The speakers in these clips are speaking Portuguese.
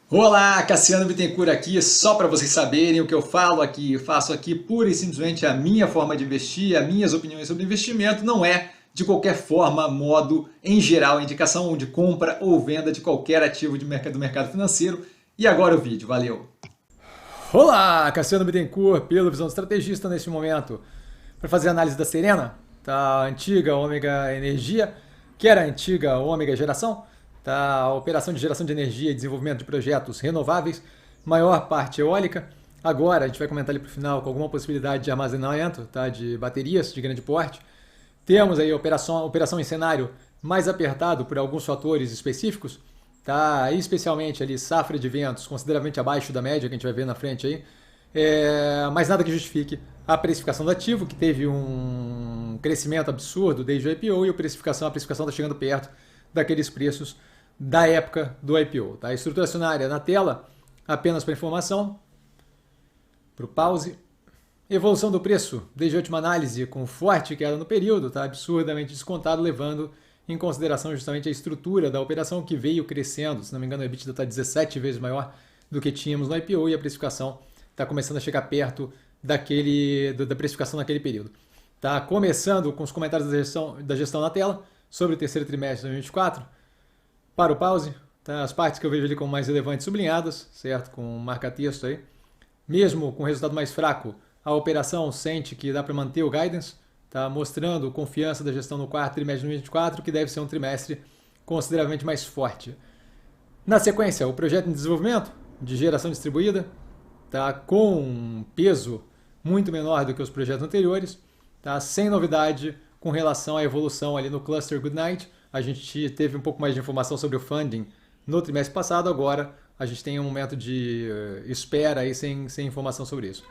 Olá, Cassiano Bittencourt aqui, só para vocês saberem o que eu falo aqui, eu faço aqui pura e simplesmente a minha forma de investir, as minhas opiniões sobre investimento, não é de qualquer forma, modo, em geral, indicação de compra ou venda de qualquer ativo do mercado financeiro. E agora o vídeo, valeu! Olá, Cassiano Bittencourt, pelo Visão Estrategista neste momento, para fazer análise da Serena, tá? A antiga Ômega Energia, que era a antiga Ômega Geração, tá? A operação de geração de energia e desenvolvimento de projetos renováveis, maior parte eólica. Agora a gente vai comentar ali para o final com alguma possibilidade de armazenamento, tá? De baterias de grande porte. Temos aí operação em cenário mais apertado por alguns fatores específicos, tá? Especialmente ali safra de ventos consideravelmente abaixo da média que a gente vai ver na frente aí. Mas nada que justifique a precificação do ativo, que teve um crescimento absurdo desde o IPO, e a precificação está chegando perto daqueles preços da época do IPO. Tá? A estrutura acionária na tela, apenas para informação, para o pause. Evolução do preço desde a última análise, com forte queda no período, tá? Absurdamente descontado, levando em consideração justamente a estrutura da operação, que veio crescendo. Se não me engano, o EBITDA está 17 vezes maior do que tínhamos no IPO, e a precificação está começando a chegar perto da precificação naquele período. Tá? Começando com os comentários da gestão na tela sobre o terceiro trimestre de 2024. Para o pause, tá? As partes que eu vejo ali como mais relevantes sublinhadas, certo? Com marca-texto aí. Mesmo com resultado mais fraco, a operação sente que dá para manter o guidance, tá? Mostrando confiança da gestão no quarto trimestre de 2024, que deve ser um trimestre consideravelmente mais forte. Na sequência, o projeto em desenvolvimento de geração distribuída, tá? Com um peso muito menor do que os projetos anteriores, tá? Sem novidade com relação à evolução ali no cluster Goodnight. A gente teve um pouco mais de informação sobre o funding no trimestre passado, agora a gente tem um momento de espera aí sem informação sobre isso.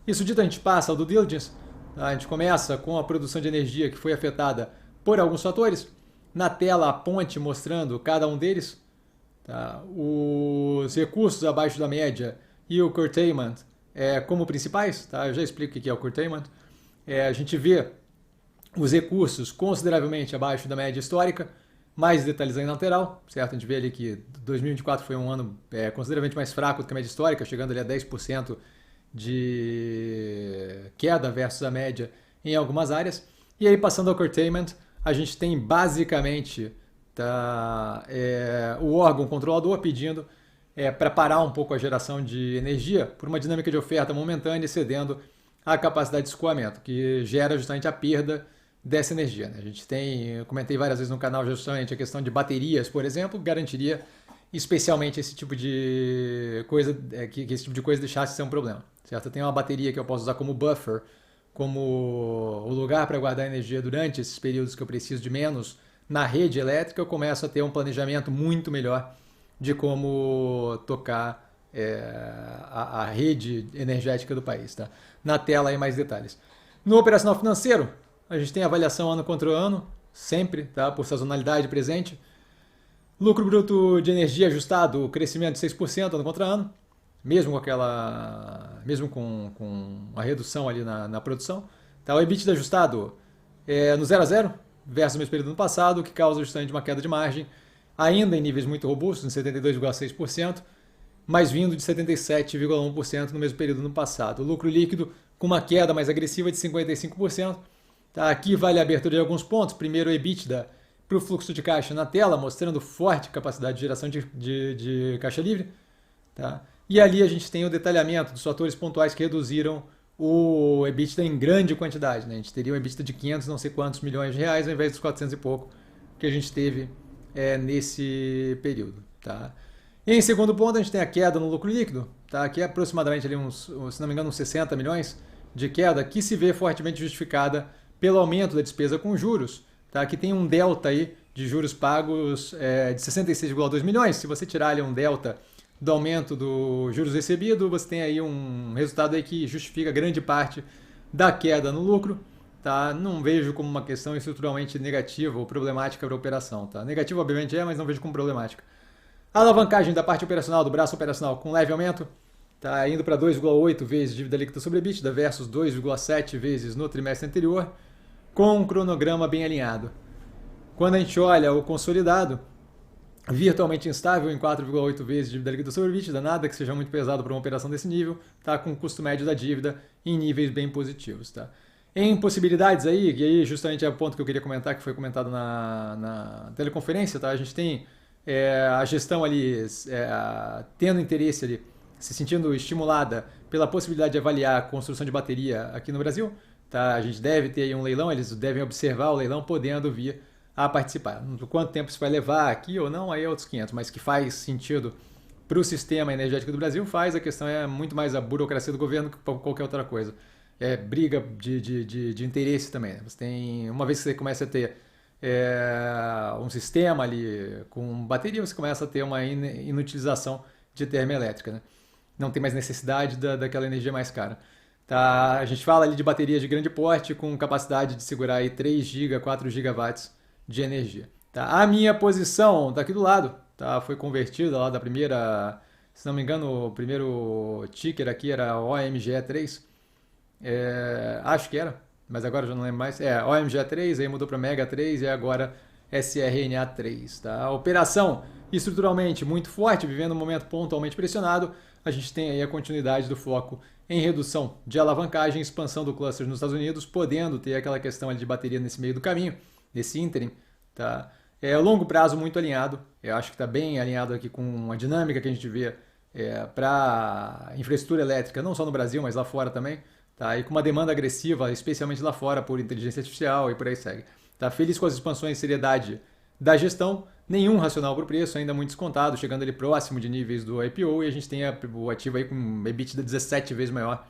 Isso dito, a gente passa ao due diligence. A gente começa com a produção de energia, que foi afetada por alguns fatores. Na tela, a ponte mostrando cada um deles. Tá? Os recursos abaixo da média e o curtailment como principais. Tá? Eu já explico o que é o curtailment. A gente vê os recursos consideravelmente abaixo da média histórica. Mais detalhes aí na lateral, certo? A gente vê ali que 2024 foi um ano consideravelmente mais fraco do que a média histórica, chegando ali a 10% de queda versus a média em algumas áreas. E aí, passando ao curtailment, a gente tem basicamente o órgão controlador pedindo para parar um pouco a geração de energia por uma dinâmica de oferta momentânea, excedendo a capacidade de escoamento, que gera justamente a perda dessa energia. Né? A gente tem, eu comentei várias vezes no canal justamente a questão de baterias, por exemplo, garantiria especialmente esse tipo de coisa, que esse tipo de coisa deixasse de ser um problema. Certo? Eu tenho uma bateria que eu posso usar como buffer, como o lugar para guardar energia durante esses períodos que eu preciso de menos na rede elétrica. Eu começo a ter um planejamento muito melhor de como tocar a rede energética do país. Tá? Na tela aí mais detalhes. No operacional financeiro, a gente tem avaliação ano contra ano, sempre, tá? Por sazonalidade presente. Lucro bruto de energia ajustado, crescimento de 6% ano contra ano, mesmo com a redução ali na produção. Tá? O EBITDA ajustado no 0 a 0 versus o mesmo período do passado, o que causa justamente uma queda de margem, ainda em níveis muito robustos, em 72,6%, mas vindo de 77,1% no mesmo período no passado. O lucro líquido com uma queda mais agressiva de 55%. Tá? Aqui vale a abertura de alguns pontos. Primeiro, o EBITDA para o fluxo de caixa na tela, mostrando forte capacidade de geração de caixa livre. Tá? E ali a gente tem o detalhamento dos fatores pontuais que reduziram o EBITDA em grande quantidade. Né? A gente teria um EBITDA de 500 não sei quantos milhões de reais, ao invés dos 400 e pouco que a gente teve nesse período. Tá? E em segundo ponto, a gente tem a queda no lucro líquido, tá? Que é aproximadamente ali se não me engano, uns 60 milhões de queda, que se vê fortemente justificada pelo aumento da despesa com juros, tá? Que tem um delta aí de juros pagos de 66,2 milhões. Se você tirar ali um delta do aumento do juros recebido, você tem aí um resultado aí que justifica grande parte da queda no lucro. Tá? Não vejo como uma questão estruturalmente negativa ou problemática para a operação. Tá? Negativa obviamente mas não vejo como problemática. A alavancagem da parte operacional, do braço operacional, com leve aumento, tá indo para 2,8 vezes dívida líquida sobre EBITDA versus 2,7 vezes no trimestre anterior, com um cronograma bem alinhado. Quando a gente olha o consolidado, virtualmente instável em 4,8 vezes dívida líquida sobre EBITDA, nada que seja muito pesado para uma operação desse nível, tá? Com o custo médio da dívida em níveis bem positivos. Tá? Em possibilidades aí, e aí justamente é o ponto que eu queria comentar, que foi comentado na teleconferência, tá? A gente tem a gestão ali tendo interesse ali, se sentindo estimulada pela possibilidade de avaliar a construção de bateria aqui no Brasil. Tá? A gente deve ter aí um leilão, eles devem observar o leilão podendo vir a participar. Quanto tempo isso vai levar aqui ou não, aí é outros 500, mas que faz sentido para o sistema energético do Brasil, faz. A questão é muito mais a burocracia do governo que qualquer outra coisa. É briga de interesse também. Né? Você tem, uma vez que você começa a ter um sistema ali com bateria, você começa a ter uma inutilização de termoelétrica. Né? Não tem mais necessidade daquela energia mais cara. Tá? A gente fala ali de baterias de grande porte com capacidade de segurar aí 3 GB, 4 gigawatts de energia. Tá? A minha posição está aqui do lado, tá? Foi convertida lá da primeira, se não me engano, o primeiro ticker aqui era OMGE3, acho que era, mas agora eu já não lembro mais. OMGE3, aí mudou para Mega3 e agora SRNA3. Tá? A operação estruturalmente muito forte, vivendo um momento pontualmente pressionado. A gente tem aí a continuidade do foco em redução de alavancagem, expansão do cluster nos Estados Unidos, podendo ter aquela questão ali de bateria nesse meio do caminho, nesse ínterim. Tá? A longo prazo muito alinhado, eu acho que está bem alinhado aqui com a dinâmica que a gente vê para infraestrutura elétrica, não só no Brasil, mas lá fora também. Tá? E com uma demanda agressiva, especialmente lá fora, por inteligência artificial e por aí segue. Tá? Feliz com as expansões e seriedade da gestão, nenhum racional para o preço, ainda muito descontado, chegando ali próximo de níveis do IPO, e a gente tem o ativo aí com EBITDA 17 vezes maior.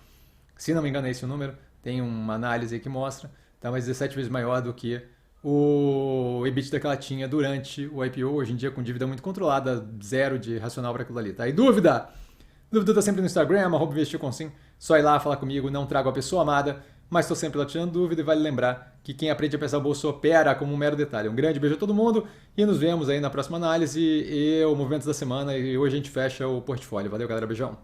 Se não me engano é esse o número, tem uma análise aí que mostra, tá? Mas 17 vezes maior do que o EBITDA que ela tinha durante o IPO, hoje em dia com dívida muito controlada, zero de racional para aquilo ali. Tá? E dúvida? Dúvida está sempre no Instagram, @investircomsim. Só ir lá falar comigo, não trago a pessoa amada, mas estou sempre lá tirando dúvida e vale lembrar que quem aprende a pensar bolsa opera como um mero detalhe. Um grande beijo a todo mundo e nos vemos aí na próxima análise e o Movimentos da Semana. E hoje a gente fecha o portfólio. Valeu, galera. Beijão.